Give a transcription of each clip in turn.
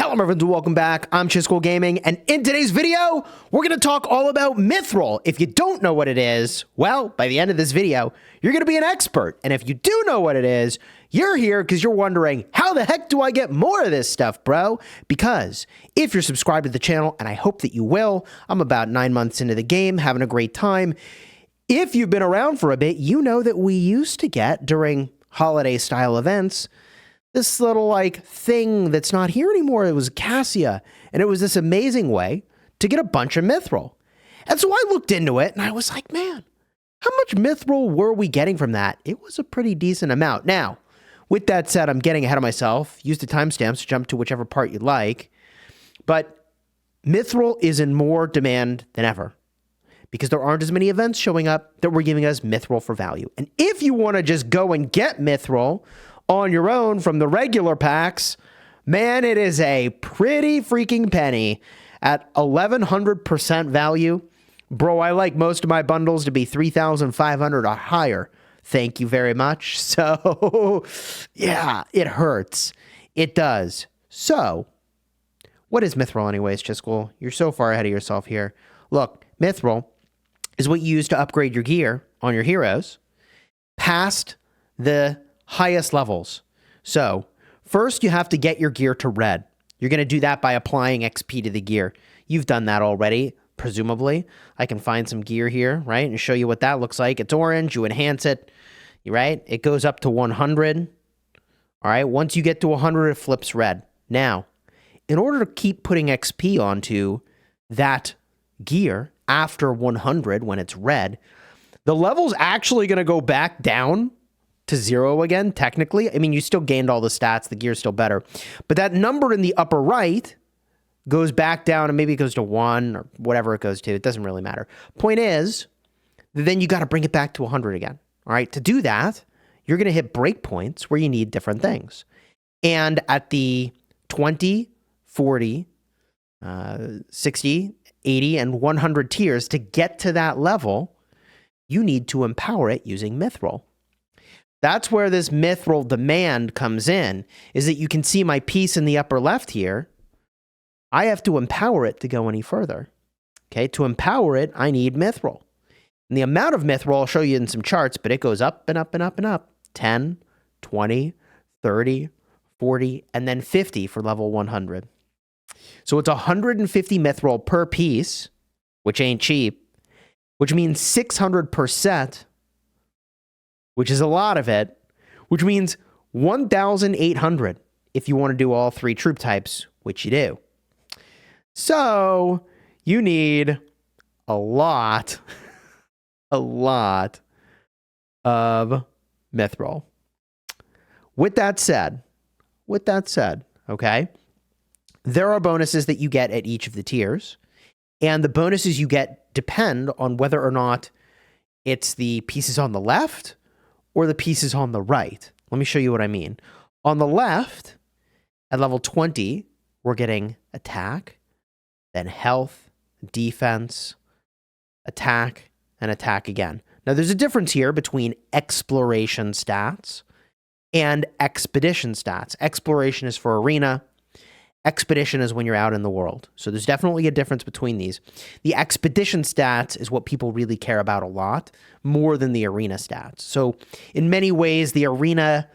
Hello, my friends, and welcome back. I'm Chisco Gaming, and in today's video, we're going to talk all about Mithril. If you don't know what it is, well, by the end of this video, you're going to be an expert. And if you do know what it is, you're here because you're wondering, how the heck do I get more of this stuff, bro? Because if you're subscribed to the channel, and I hope that you will, I'm about 9 months into the game, having a great time. If you've been around for a bit, you know that we used to get, during holiday-style events, this little, thing that's not here anymore. It was Kasia, and it was this amazing way to get a bunch of Mithril. And so I looked into it, and I was like, man, how much Mithril were we getting from that? It was a pretty decent amount. Now, with that said, I'm getting ahead of myself. Use the timestamps to jump to whichever part you like. But Mithril is in more demand than ever, because there aren't as many events showing up that were giving us Mithril for value. And if you want to just go and get Mithril on your own from the regular packs, man, it is a pretty freaking penny at 1100% value. Bro, I like most of my bundles to be 3,500 or higher. Thank you very much. So, yeah, it hurts. It does. So, what is Mithril anyways, Chisco? You're so far ahead of yourself here. Look, Mithril is what you use to upgrade your gear on your heroes past the highest levels. So, first you have to get your gear to red. You're going to do that by applying XP to the gear. You've done that already, presumably. I can find some gear here, right, and show you what that looks like. It's orange. You enhance it, right? It goes up to 100. All right, once you get to 100, it flips red. Now, in order to keep putting XP onto that gear after 100 when it's red, the level's actually going to go back down to 0 again, technically. I mean, you still gained all the stats. The gear's still better. But that number in the upper right goes back down, and maybe it goes to 1 or whatever it goes to. It doesn't really matter. Point is, then you got to bring it back to 100 again. All right, to do that, you're going to hit breakpoints where you need different things. And at the 20, 40, 60, 80, and 100 tiers, to get to that level, you need to empower it using Mithril. That's where this Mithril demand comes in, is that you can see my piece in the upper left here. I have to empower it to go any further. Okay, to empower it, I need Mithril. And the amount of Mithril, I'll show you in some charts, but it goes up and up and up and up. 10, 20, 30, 40, and then 50 for level 100. So it's 150 Mithril per piece, which ain't cheap, which means 600%, which is a lot of it, which means 1,800 if you want to do all 3 troop types, which you do. So you need a lot of Mithril. With that said, okay, there are bonuses that you get at each of the tiers, and the bonuses you get depend on whether or not it's the pieces on the left or the pieces on the right. Let me show you what I mean. On the left, at level 20, we're getting attack, then health, defense, attack, and attack again. Now, there's a difference here between exploration stats and expedition stats. Exploration is for arena. Expedition is when you're out in the world. So there's definitely a difference between these. The expedition stats is what people really care about a lot, more than the arena stats. So in many ways, the arena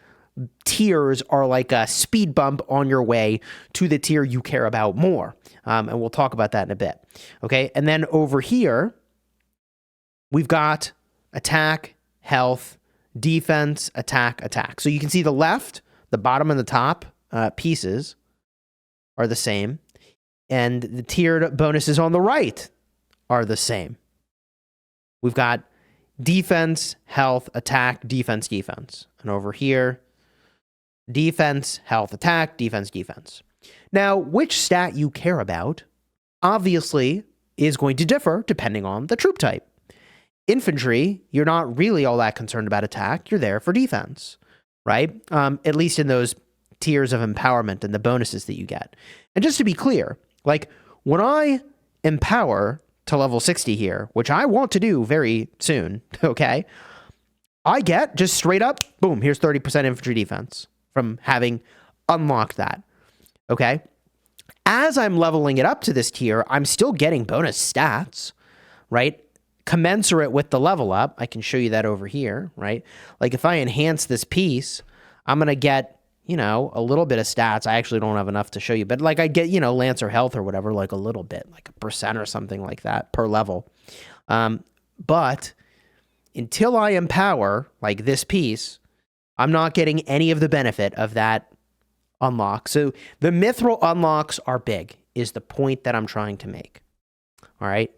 tiers are like a speed bump on your way to the tier you care about more. And we'll talk about that in a bit. Okay, and then over here, we've got attack, health, defense, attack, attack. So you can see the left, the bottom and the top pieces are the same, and the tiered bonuses on the right are the same. We've got defense, health, attack, defense, defense. And over here, defense, health, attack, defense, defense. Now, which stat you care about, obviously, is going to differ depending on the troop type. Infantry, you're not really all that concerned about attack. You're there for defense, right? At least in those tiers of empowerment and the bonuses that you get. And just to be clear, when I empower to level 60 here, which I want to do very soon, okay, I get just straight up, boom, here's 30% infantry defense from having unlocked that, okay? As I'm leveling it up to this tier, I'm still getting bonus stats, right? Commensurate with the level up. I can show you that over here, right? Like if I enhance this piece, I'm going to get, you know, a little bit of stats. I actually don't have enough to show you, but like I get, you know, Lancer health or whatever, like a little bit, like 1% or something like that per level. But until I empower like this piece, I'm not getting any of the benefit of that unlock. So the Mithril unlocks are big, is the point that I'm trying to make. All right.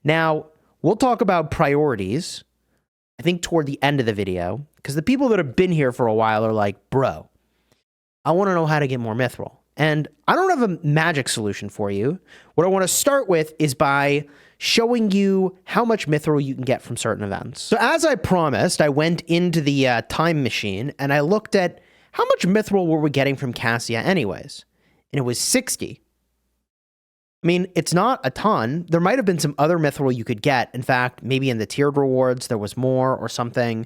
Now, we'll talk about priorities, I think, toward the end of the video, because the people that have been here for a while are like, bro, I want to know how to get more Mithril. And I don't have a magic solution for you. What I want to start with is by showing you how much Mithril you can get from certain events. So as I promised, I went into the time machine and I looked at how much Mithril were we getting from Kasia anyways? And it was 60. I mean, it's not a ton. There might have been some other Mithril you could get. In fact, maybe in the tiered rewards, there was more or something.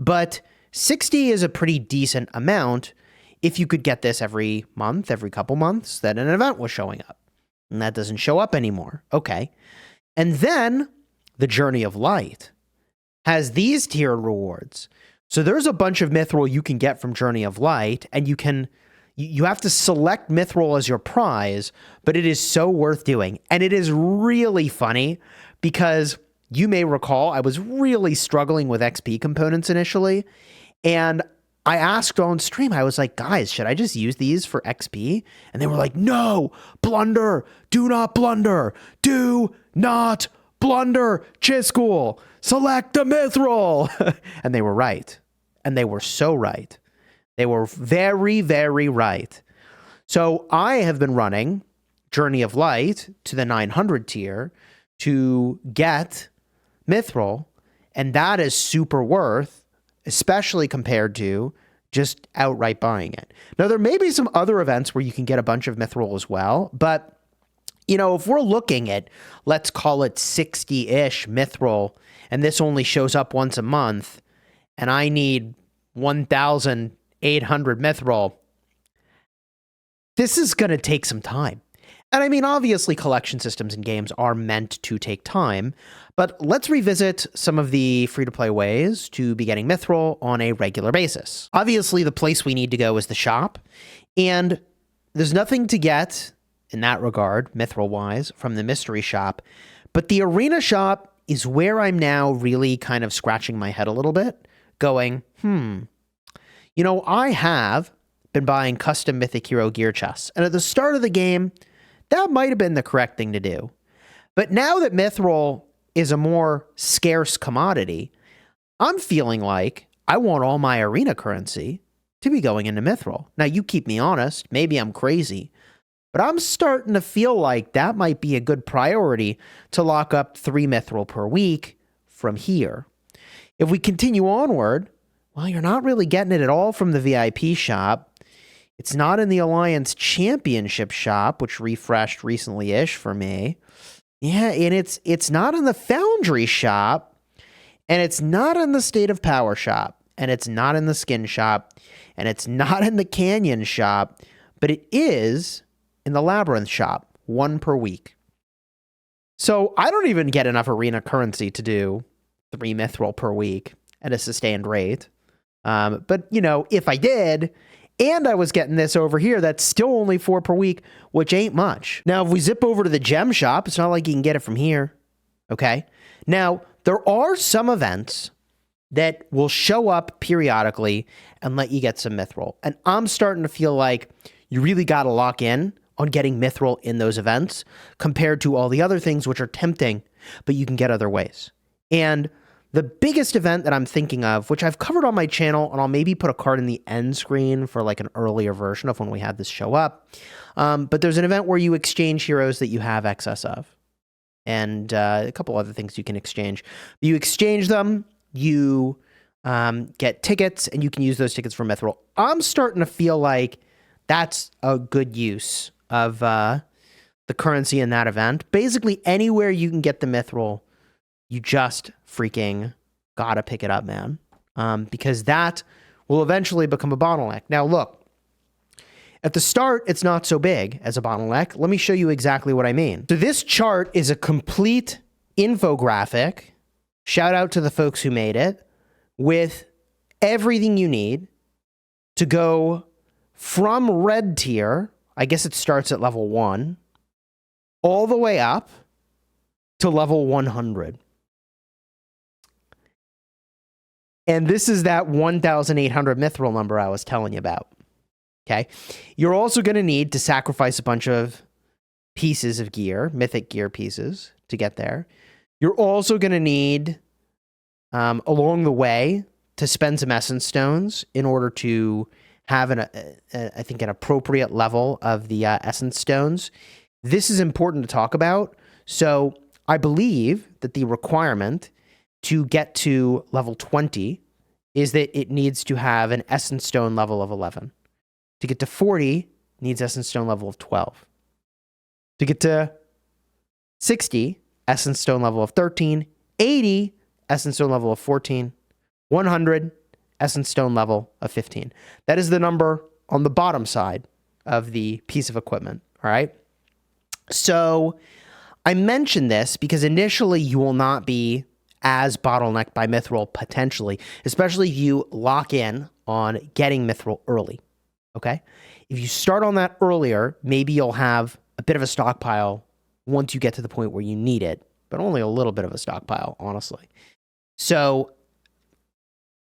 But 60 is a pretty decent amount if you could get this every month, every couple months, that an event was showing up. And that doesn't show up anymore. Okay. And then the Journey of Light has these tiered rewards. So there's a bunch of Mithril you can get from Journey of Light, and you have to select Mithril as your prize, but it is so worth doing. And it is really funny because you may recall I was really struggling with XP components initially, and I asked on stream, I was like, guys, should I just use these for XP? And they were like, no, blunder, do not blunder, do not blunder, Chiscool, select the Mithril. And they were right. And they were so right. They were very, very right. So I have been running Journey of Light to the 900 tier to get Mithril, and that is super worth, especially compared to just outright buying it. Now, there may be some other events where you can get a bunch of Mithril as well, but, you know, if we're looking at, let's call it 60-ish Mithril, and this only shows up once a month, and I need 1,800 Mithril, this is going to take some time. And I mean, obviously, collection systems in games are meant to take time, but let's revisit some of the free-to-play ways to be getting Mithril on a regular basis. Obviously, the place we need to go is the shop, and there's nothing to get in that regard, Mithril-wise, from the mystery shop, but the arena shop is where I'm now really kind of scratching my head a little bit, going, you know, I have been buying custom Mythic Hero gear chests, and at the start of the game, that might have been the correct thing to do. But now that Mithril is a more scarce commodity, I'm feeling like I want all my arena currency to be going into Mithril. Now, you keep me honest, maybe I'm crazy, but I'm starting to feel like that might be a good priority to lock up 3 Mithril per week from here. If we continue onward, well, you're not really getting it at all from the VIP shop. It's not in the Alliance Championship shop, which refreshed recently-ish for me. Yeah, and it's not in the Foundry shop, and it's not in the State of Power shop, and it's not in the Skin shop, and it's not in the Canyon shop, but it is in the Labyrinth shop, 1 per week. So I don't even get enough arena currency to do 3 Mithril per week at a sustained rate. But, you know, if I did, and I was getting this over here, that's still only 4 per week, which ain't much. Now, if we zip over to the gem shop, it's not like you can get it from here. Okay? Now, there are some events that will show up periodically and let you get some Mithril. And I'm starting to feel like you really got to lock in on getting Mithril in those events compared to all the other things which are tempting, but you can get other ways. And the biggest event that I'm thinking of, which I've covered on my channel, and I'll maybe put a card in the end screen for like an earlier version of when we had this show up, but there's an event where you exchange heroes that you have excess of, and a couple other things you can exchange. You exchange them, you get tickets, and you can use those tickets for Mithril. I'm starting to feel like that's a good use of the currency in that event. Basically, anywhere you can get the Mithril, you just freaking gotta pick it up, man. Because that will eventually become a bottleneck. Now, look, At the start, it's not so big as a bottleneck. Let me show you exactly what I mean. So this chart is a complete infographic. Shout out to the folks who made it, with everything you need to go from red tier, I guess it starts at level 1, all the way up to level 100. And this is that 1,800 mithril number I was telling you about. Okay. You're also going to need to sacrifice a bunch of pieces of gear, mythic gear pieces, to get there. You're also going to need, along the way, to spend some essence stones in order to have, I think, an appropriate level of the essence stones. This is important to talk about. So I believe that the requirement to get to level 20 is that it needs to have an essence stone level of 11. To get to 40, needs essence stone level of 12. To get to 60, essence stone level of 13. 80, essence stone level of 14. 100, essence stone level of 15. That is the number on the bottom side of the piece of equipment, all right? So I mentioned this because initially you will not be as bottlenecked by mithril potentially, especially if you lock in on getting mithril early. Okay. If you start on that earlier, maybe you'll have a bit of a stockpile once you get to the point where you need it, but only a little bit of a stockpile, honestly. So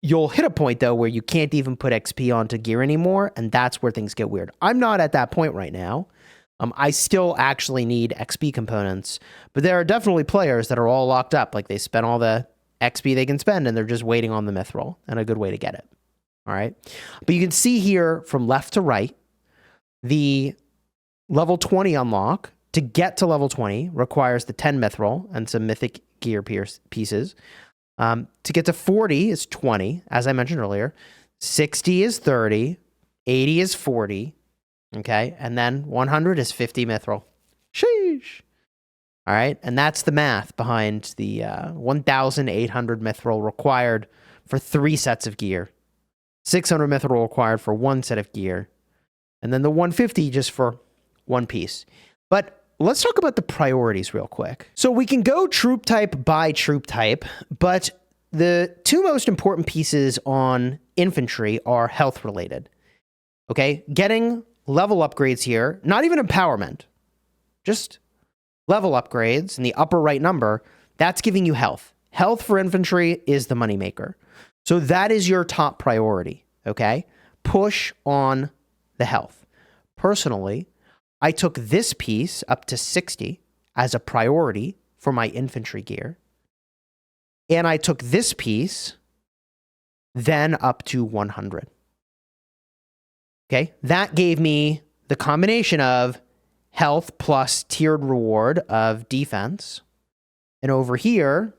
you'll hit a point, though, where you can't even put XP onto gear anymore, and that's where things get weird. I'm not at that point right now. I still actually need XP components, but there are definitely players that are all locked up. Like, they spent all the XP they can spend, and they're just waiting on the mithril, and a good way to get it. All right. But you can see here from left to right, the level 20 unlock to get to level 20 requires the 10 mithril and some mythic gear pieces. To get to 40 is 20, as I mentioned earlier. 60 is 30. 80 is 40. Okay. And then 100 is 50 mithril. Sheesh. All right. And that's the math behind the 1,800 mithril required for 3 sets of gear. 600 mithril required for 1 set of gear, and then the 150 just for 1 piece. But let's talk about the priorities real quick. So we can go troop type by troop type, but the 2 most important pieces on infantry are health related. Okay, getting level upgrades here, not even empowerment, just level upgrades in the upper right number, that's giving you health. Health for infantry is the moneymaker. So that is your top priority, okay? Push on the health. Personally, I took this piece up to 60 as a priority for my infantry gear. And I took this piece then up to 100. Okay? That gave me the combination of health plus tiered reward of defense. And over here,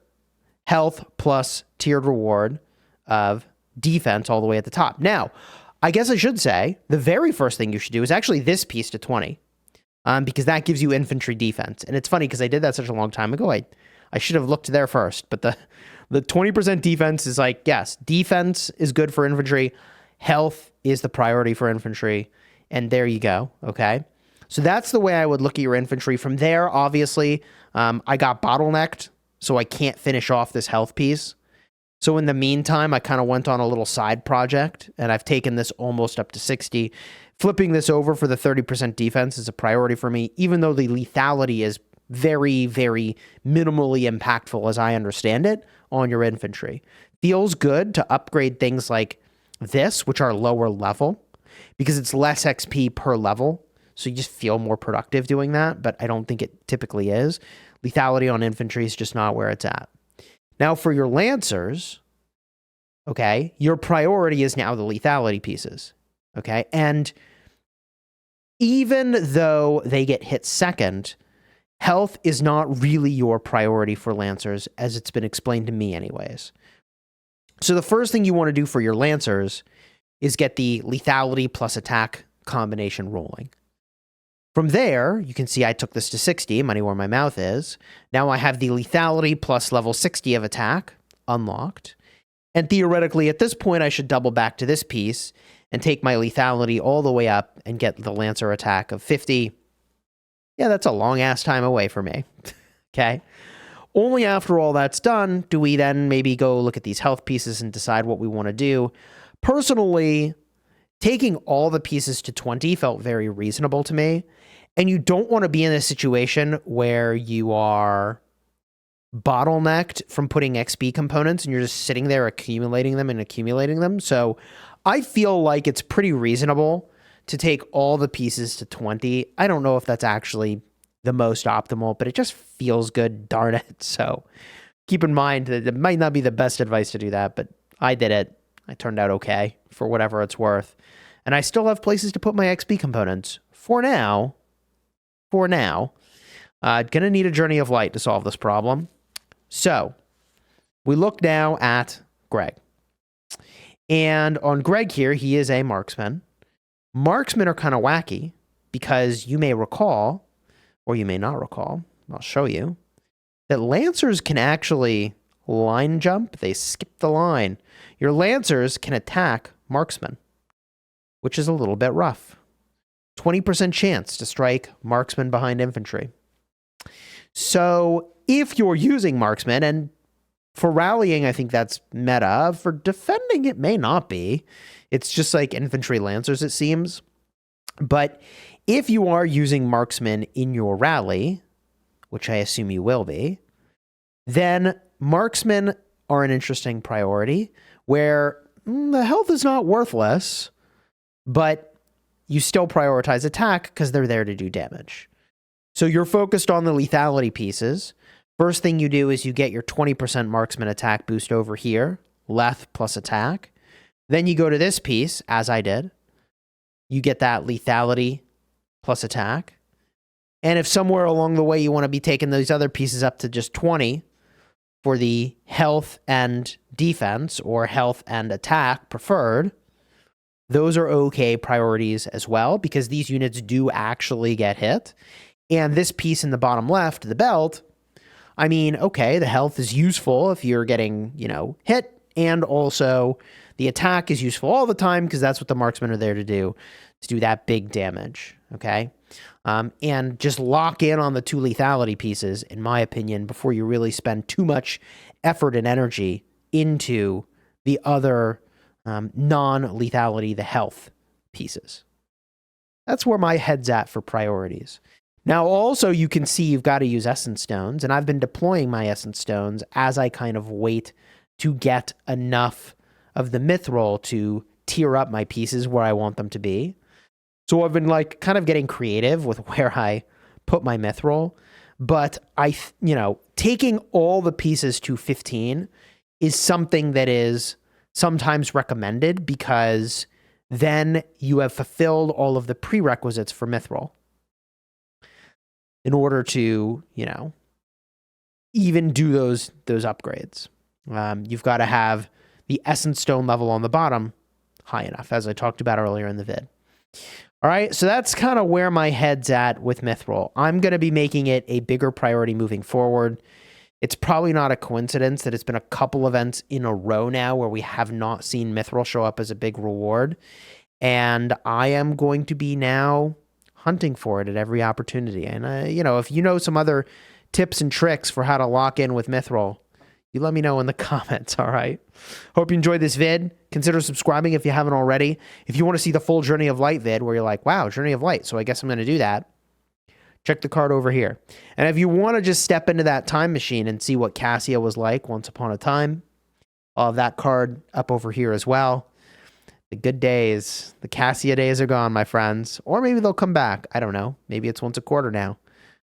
health plus tiered reward of defense all the way at the top. Now, I guess I should say the very first thing you should do is actually this piece to 20, because that gives you infantry defense. And it's funny because I did that such a long time ago. I should have looked there first, but the 20% defense is like, yes, defense is good for infantry. Health is the priority for infantry. And there you go. Okay. So that's the way I would look at your infantry. From there, obviously, I got bottlenecked, so I can't finish off this health piece. So in the meantime, I kind of went on a little side project, and I've taken this almost up to 60. Flipping this over for the 30% defense is a priority for me, even though the lethality is very, very minimally impactful, as I understand it, on your infantry. Feels good to upgrade things like this, which are lower level, because it's less XP per level, so you just feel more productive doing that, but I don't think it typically is. Lethality on infantry is just not where it's at. Now, for your Lancers, okay, your priority is now the lethality pieces, okay? And even though they get hit second, health is not really your priority for Lancers, as it's been explained to me anyways. So the first thing you want to do for your Lancers is get the lethality plus attack combination rolling. From there, you can see I took this to 60, money where my mouth is. Now I have the lethality plus level 60 of attack unlocked. And theoretically, at this point, I should double back to this piece and take my lethality all the way up and get the Lancer attack of 50. Yeah, that's a long-ass time away for me. Okay? Only after all that's done do we then maybe go look at these health pieces and decide what we want to do. Personally, taking all the pieces to 20 felt very reasonable to me. And you don't want to be in a situation where you are bottlenecked from putting XP components and you're just sitting there accumulating them. So I feel like it's pretty reasonable to take all the pieces to 20. I don't know if that's actually the most optimal, but it just feels good, darn it. So keep in mind that it might not be the best advice to do that, but I did it. I turned out okay for whatever it's worth. And I still have places to put my XP components for now. Gonna need a Journey of Light to solve this problem. So we look now at Greg. And on Greg here, he is a marksman. Marksmen are kind of wacky because you may recall, or you may not recall, I'll show you, that Lancers can actually line jump. They skip the line. Your Lancers can attack marksmen, which is a little bit rough. 20% chance to strike marksmen behind infantry. So if you're using marksmen, and for rallying, I think that's meta. For defending, it may not be. It's just like infantry Lancers, it seems. But if you are using marksmen in your rally, which I assume you will be, then marksmen are an interesting priority where the health is not worthless, but you still prioritize attack because they're there to do damage. So you're focused on the lethality pieces. First thing you do is you get your 20% marksman attack boost over here, leth plus attack. Then you go to this piece, as I did. You get that lethality plus attack. And if somewhere along the way you want to be taking those other pieces up to just 20 for the health and defense, or health and attack preferred, those are okay priorities as well, because these units do actually get hit. And this piece in the bottom left, the belt, I mean, okay, the health is useful if you're getting, hit, and also the attack is useful all the time because that's what the marksmen are there to do that big damage, okay? And just lock in on the two lethality pieces, in my opinion, before you really spend too much effort and energy into the other non-lethality, the health pieces. That's where my head's at for priorities. Now, also, you can see you've got to use Essence Stones, and I've been deploying my Essence Stones as I kind of wait to get enough of the Mithril to tier up my pieces where I want them to be. So I've been kind of getting creative with where I put my Mithril, but taking all the pieces to 15 is something that is sometimes recommended because then you have fulfilled all of the prerequisites for Mithril in order to, even do those upgrades. You've got to have the Essence Stone level on the bottom high enough, as I talked about earlier in the vid. All right, so that's kind of where my head's at with Mithril. I'm going to be making it a bigger priority moving forward. It's probably not a coincidence that it's been a couple events in a row now where we have not seen Mithril show up as a big reward. And I am going to be now hunting for it at every opportunity. And, if you know some other tips and tricks for how to lock in with Mithril, you let me know in the comments, all right? Hope you enjoyed this vid. Consider subscribing if you haven't already. If you want to see the full Journey of Light vid where you're like, wow, Journey of Light, so I guess I'm going to do that, check the card over here. And if you want to just step into that time machine and see what Kasia was like once upon a time, I'll have that card up over here as well. The good days, the Kasia days are gone, my friends. Or maybe they'll come back. I don't know. Maybe it's once a quarter now.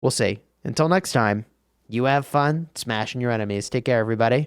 We'll see. Until next time, you have fun smashing your enemies. Take care, everybody.